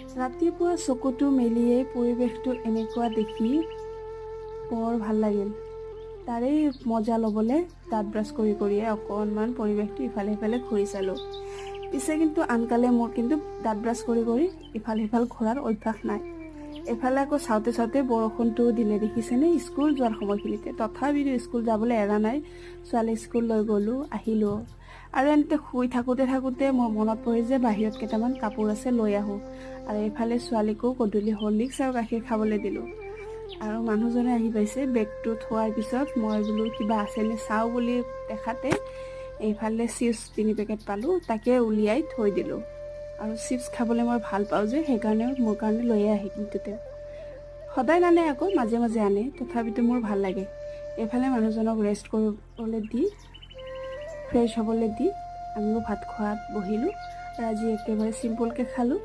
ৰাতিপুৱা চকুটো মেলিয়ে পৰিৱেশটো এনেকুৱা দেখি বৰ ভাল লাগিল। তাৰেই মজা ল'বলৈ দাঁত ব্ৰাছ কৰি কৰিয়ে অকণমান পৰিৱেশটো ইফালে সিফালে ঘূৰি চালোঁ। পিছে কিন্তু আনকালে মোৰ কিন্তু দাঁত ব্ৰাছ কৰি কৰি ইফাল সিফাল ঘূৰাৰ অভ্যাস নাই। এফালে আকৌ চাওঁতে চাওঁতে বৰষুণটো দিলে দেখিছেনে স্কুল যোৱাৰ সময়খিনিতে। তথাপিতো স্কুল যাবলৈ এৰা নাই। ছোৱালী স্কুল লৈ গ'লোঁ, আহিলোঁ। আৰু এনেতে শুই থাকোঁতে মোৰ মনত পৰিল যে বাহিৰত কেইটামান কাপোৰ আছে, লৈ আহোঁ। আৰু এইফালে ছোৱালীকো গধূলি হৰলিক্স আৰু গাখীৰ খাবলৈ দিলোঁ। আৰু মানুহজনে আহি পাইছে। বেগটো থোৱাৰ পিছত মই বোলো কিবা আছেনে চাওঁ বুলি দেখাতে এইফালে চিপছ 3 পেকেট পালোঁ, তাকে উলিয়াই থৈ দিলোঁ। আৰু চিপছ খাবলৈ মই ভাল পাওঁ যে, সেইকাৰণে মোৰ কাৰণে লৈয়ে আহে। কিন্তু তেওঁ সদায় নানে, আকৌ মাজে মাজে আনে, তথাপিতো মোৰ ভাল লাগে। এইফালে মানুহজনক ৰেষ্ট কৰিবলৈ দি, ফ্ৰেছ হ'বলৈ দি আমিও ভাত খোৱাত বহিলোঁ। আৰু আজি একেবাৰে চিম্পুলকৈ খালোঁ।